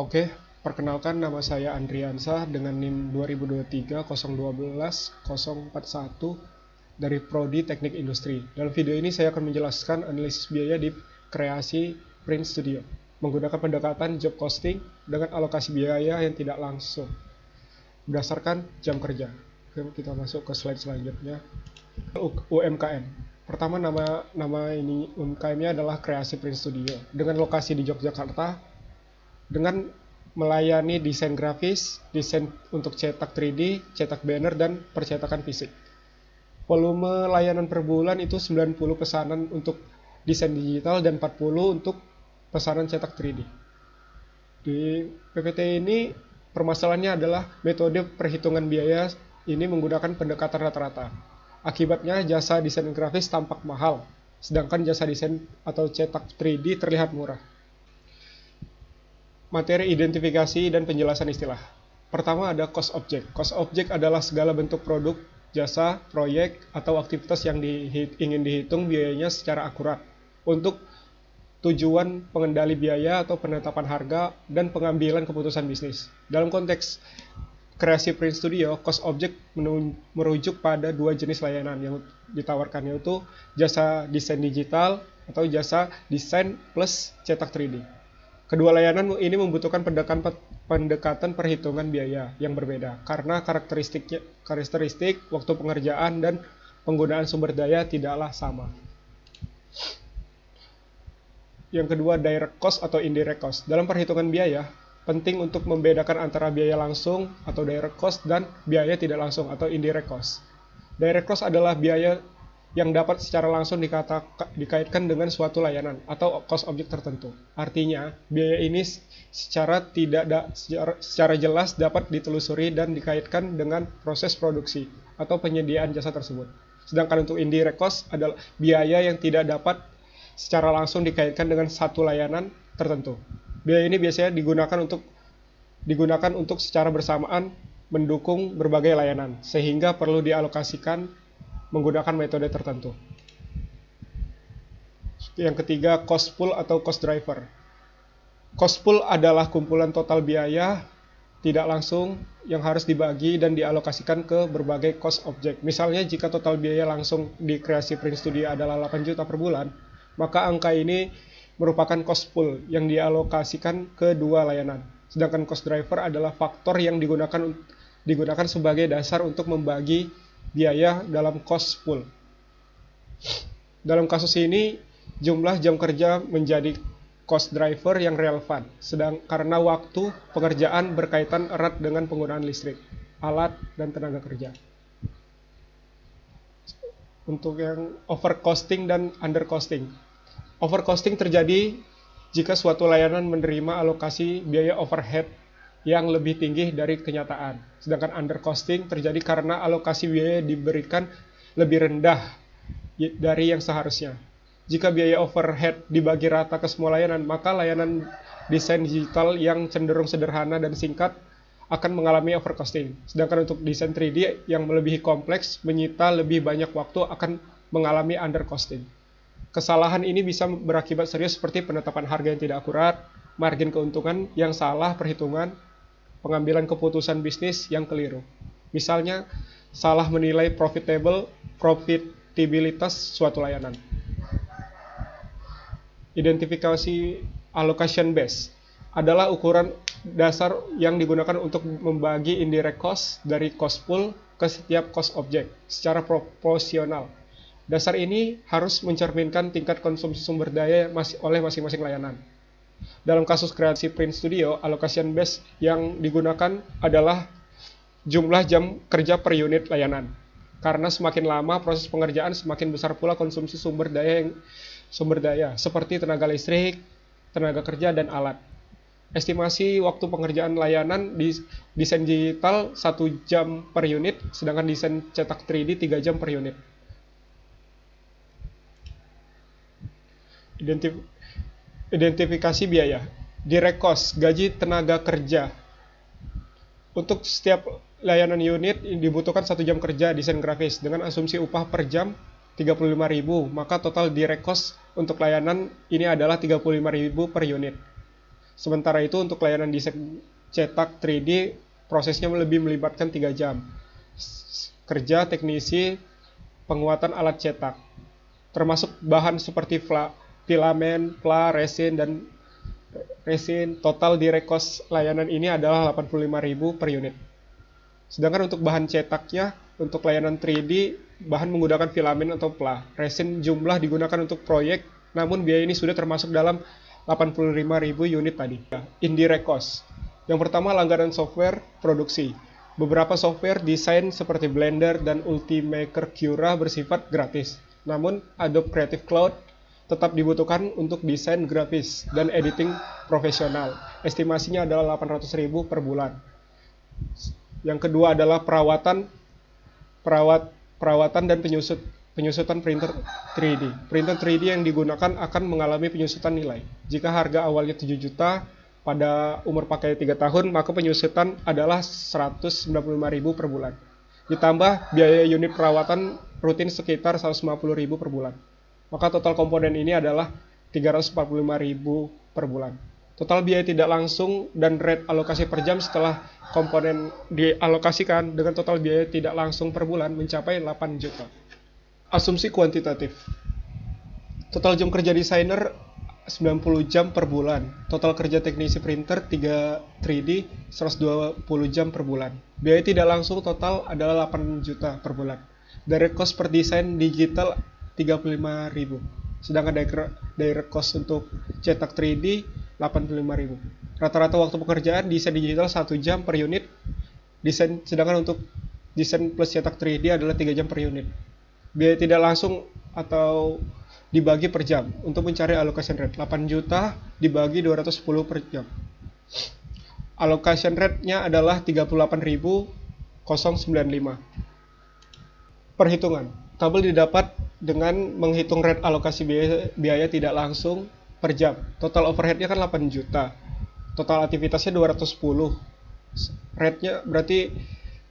Oke, perkenalkan nama saya Andriansah dengan NIM 2023 012 041 dari Prodi Teknik Industri. Dalam video ini saya akan menjelaskan analisis biaya di kreasi Print Studio menggunakan pendekatan job costing dengan alokasi biaya yang tidak langsung berdasarkan jam kerja. Oke, kita masuk ke slide selanjutnya. UMKM. Pertama, nama ini UMKM-nya adalah Kreasi Print Studio dengan lokasi di Yogyakarta, dengan melayani desain grafis, desain untuk cetak 3D, cetak banner, dan percetakan fisik. Volume layanan per bulan itu 90 pesanan untuk desain digital dan 40 untuk pesanan cetak 3D. Di PPT ini permasalahannya adalah metode perhitungan biaya ini menggunakan pendekatan rata-rata. Akibatnya jasa desain grafis tampak mahal, sedangkan jasa desain atau cetak 3D terlihat murah. Materi identifikasi dan penjelasan istilah. Pertama ada cost object. Cost object adalah segala bentuk produk, jasa, proyek, atau aktivitas yang ingin dihitung biayanya secara akurat untuk tujuan pengendali biaya atau penetapan harga dan pengambilan keputusan bisnis. Dalam konteks kreasi Print Studio, cost object merujuk pada dua jenis layanan yang ditawarkan, yaitu jasa desain digital atau jasa desain plus cetak 3D. Kedua layanan ini membutuhkan pendekatan perhitungan biaya yang berbeda karena karakteristik waktu pengerjaan dan penggunaan sumber daya tidaklah sama. Yang kedua, direct cost atau indirect cost. Dalam perhitungan biaya, penting untuk membedakan antara biaya langsung atau direct cost dan biaya tidak langsung atau indirect cost. Direct cost adalah biaya yang dapat secara langsung dikaitkan dengan suatu layanan atau cost objek tertentu. Artinya, biaya ini secara jelas dapat ditelusuri dan dikaitkan dengan proses produksi atau penyediaan jasa tersebut. Sedangkan untuk indirect cost adalah biaya yang tidak dapat secara langsung dikaitkan dengan satu layanan tertentu. Biaya ini biasanya digunakan untuk secara bersamaan mendukung berbagai layanan, sehingga perlu dialokasikan menggunakan metode tertentu. Yang ketiga, cost pool atau cost driver. Cost pool adalah kumpulan total biaya tidak langsung yang harus dibagi dan dialokasikan ke berbagai cost object. Misalnya, jika total biaya langsung di kreasi Print Studio adalah 8 juta per bulan, maka angka ini merupakan cost pool yang dialokasikan ke dua layanan. Sedangkan cost driver adalah faktor yang digunakan sebagai dasar untuk membagi biaya dalam cost pool. Dalam kasus ini, jumlah jam kerja menjadi cost driver yang relevan, karena waktu pengerjaan berkaitan erat dengan penggunaan listrik, alat, dan tenaga kerja. Untuk yang overcosting dan undercosting. Overcosting terjadi jika suatu layanan menerima alokasi biaya overhead yang lebih tinggi dari kenyataan. Sedangkan undercosting terjadi karena alokasi biaya diberikan lebih rendah dari yang seharusnya. Jika biaya overhead dibagi rata ke semua layanan, maka layanan desain digital yang cenderung sederhana dan singkat akan mengalami overcosting. Sedangkan untuk desain 3D yang melebihi kompleks, menyita lebih banyak waktu, akan mengalami undercosting. Kesalahan ini bisa berakibat serius seperti penetapan harga yang tidak akurat, margin keuntungan yang salah perhitungan, pengambilan keputusan bisnis yang keliru. Misalnya, salah menilai profitabilitas suatu layanan. Identifikasi allocation base adalah ukuran dasar yang digunakan untuk membagi indirect cost dari cost pool ke setiap cost object secara proporsional. Dasar ini harus mencerminkan tingkat konsumsi sumber daya oleh masing-masing layanan. Dalam kasus kreasi Print Studio, allocation base yang digunakan adalah jumlah jam kerja per unit layanan. Karena semakin lama proses pengerjaan, semakin besar pula konsumsi sumber daya seperti tenaga listrik, tenaga kerja, dan alat. Estimasi waktu pengerjaan layanan di desain digital 1 jam per unit, sedangkan desain cetak 3D 3 jam per unit. Identifikasi biaya. Direct cost, gaji tenaga kerja. Untuk setiap layanan unit dibutuhkan 1 jam kerja desain grafis dengan asumsi upah per jam 35.000, maka total direct cost untuk layanan ini adalah 35.000 per unit. Sementara itu untuk layanan desain cetak 3D prosesnya lebih melibatkan 3 jam. Kerja teknisi penguatan alat cetak, termasuk bahan seperti filamen, resin, dan resin. Total direct cost layanan ini adalah 85.000 per unit. Sedangkan untuk bahan cetaknya, untuk layanan 3D, bahan menggunakan filamen atau resin jumlah digunakan untuk proyek, namun biaya ini sudah termasuk dalam 85.000 unit tadi. Indirect cost. Yang pertama, langganan software produksi. Beberapa software desain seperti Blender dan Ultimaker Cura bersifat gratis. Namun, Adobe Creative Cloud tetap dibutuhkan untuk desain grafis dan editing profesional. Estimasinya adalah 800.000 per bulan. Yang kedua adalah perawatan dan penyusutan printer 3D. Printer 3D yang digunakan akan mengalami penyusutan nilai. Jika harga awalnya 7 juta pada umur pakai 3 tahun, maka penyusutan adalah 195.000 per bulan. Ditambah biaya unit perawatan rutin sekitar 150.000 per bulan. Maka total komponen ini adalah 345.000 per bulan. Total biaya tidak langsung dan rate alokasi per jam setelah komponen dialokasikan dengan total biaya tidak langsung per bulan mencapai 8 juta. Asumsi kuantitatif. Total jam kerja desainer 90 jam per bulan. Total kerja teknisi printer 3D 120 jam per bulan. Biaya tidak langsung total adalah 8 juta per bulan. Direct cost per desain digital 35.000. Sedangkan direct cost untuk cetak 3D 85.000. Rata-rata waktu pekerjaan desain digital 1 jam per unit. Sedangkan untuk desain plus cetak 3D adalah 3 jam per unit. Biaya tidak langsung atau dibagi per jam. Untuk mencari allocation rate, 8 juta dibagi 210 per jam. Allocation rate-nya adalah 38.095. Perhitungan. Tabel didapat dengan menghitung rate alokasi biaya tidak langsung per jam. Total overhead-nya kan 8 juta. Total aktivitasnya 210. Rate-nya berarti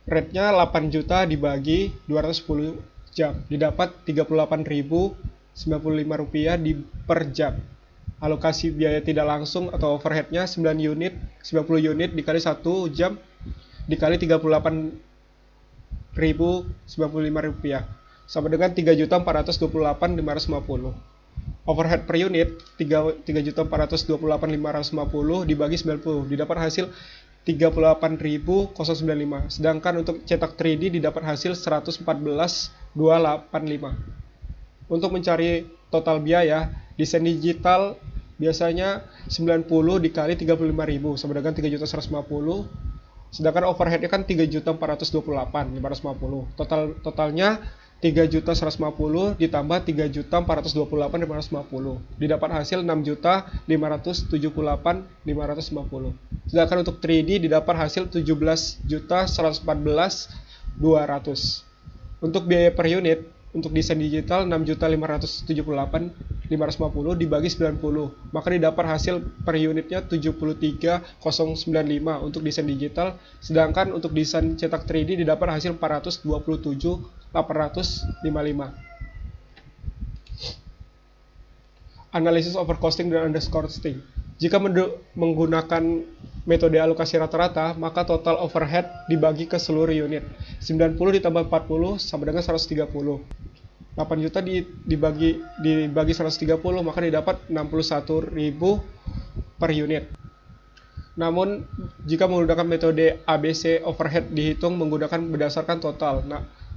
rate-nya 8 juta dibagi 210 jam. Didapat 38.095 rupiah per jam. Alokasi biaya tidak langsung atau overhead-nya 90 unit dikali 1 jam dikali 38.095 rupiah. Sama dengan 3.428.550. Overhead per unit 3.428.550 dibagi 90 didapat hasil 38.095. Sedangkan untuk cetak 3D didapat hasil 114.285. Untuk mencari total biaya, desain digital biasanya 90 dikali 35.000 sama dengan 3.150. Sedangkan overhead-nya kan 3.428.550. Totalnya 3.150 ditambah 3.428.550 didapat hasil 6.578.550. Sedangkan untuk 3D didapat hasil 17.114.200. Untuk biaya per unit untuk desain digital 6.578.550 dibagi 90, maka didapat hasil per unitnya 73.095 untuk desain digital. Sedangkan untuk desain cetak 3D didapat hasil 427.855. Analisis overcosting dan undercosting. Jika menggunakan metode alokasi rata-rata, maka total overhead dibagi ke seluruh unit. 90 ditambah 40 sama dengan 130. 8 juta dibagi 130, maka didapat 61.000 per unit. Namun, jika menggunakan metode ABC, overhead dihitung menggunakan berdasarkan total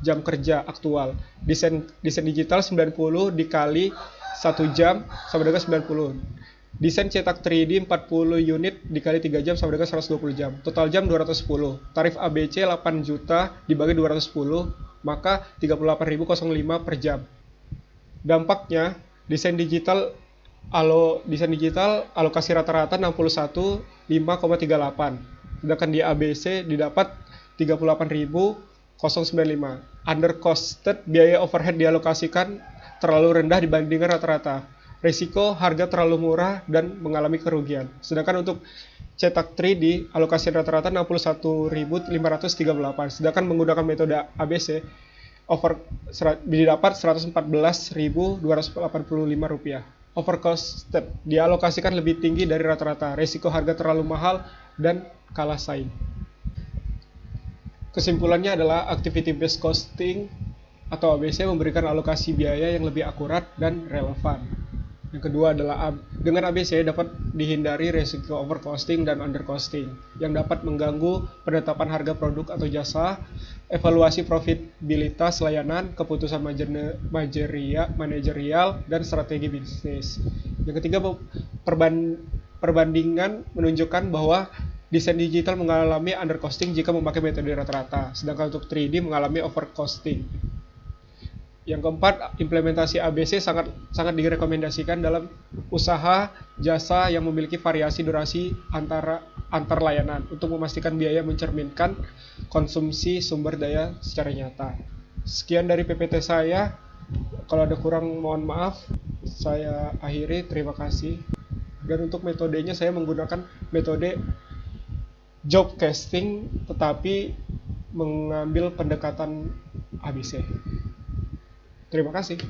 jam kerja aktual. Desain digital 90 dikali 1 jam sama dengan 90. Desain cetak 3D 40 unit dikali 3 jam sama dengan 120 jam. Total jam 210. Tarif ABC 8 juta dibagi 210, maka 38.005 per jam. Dampaknya, desain digital alokasi rata-rata 61.5,38. Sedangkan di ABC didapat 38.095. Undercosted, biaya overhead dialokasikan terlalu rendah dibandingkan rata-rata. Risiko harga terlalu murah dan mengalami kerugian. Sedangkan untuk cetak 3D, alokasi rata-rata 61.538. Sedangkan menggunakan metode ABC, didapat 114.285 rupiah. overcosted, dialokasikan lebih tinggi dari rata-rata, resiko harga terlalu mahal, dan kalah saing. Kesimpulannya adalah activity based costing atau ABC memberikan alokasi biaya yang lebih akurat dan relevan. Yang kedua adalah dengan ABC dapat dihindari resiko overcosting dan undercosting yang dapat mengganggu penetapan harga produk atau jasa, evaluasi profitabilitas layanan, keputusan manajerial, dan strategi bisnis. Yang ketiga, perbandingan menunjukkan bahwa desain digital mengalami undercosting jika memakai metode rata-rata, sedangkan untuk 3D mengalami overcosting. Yang keempat, implementasi ABC sangat direkomendasikan dalam usaha jasa yang memiliki variasi durasi antar layanan untuk memastikan biaya mencerminkan konsumsi sumber daya secara nyata. Sekian dari PPT saya. Kalau ada kurang mohon maaf. Saya akhiri, terima kasih. Dan untuk metodenya saya menggunakan metode job casting tetapi mengambil pendekatan ABC. Terima kasih.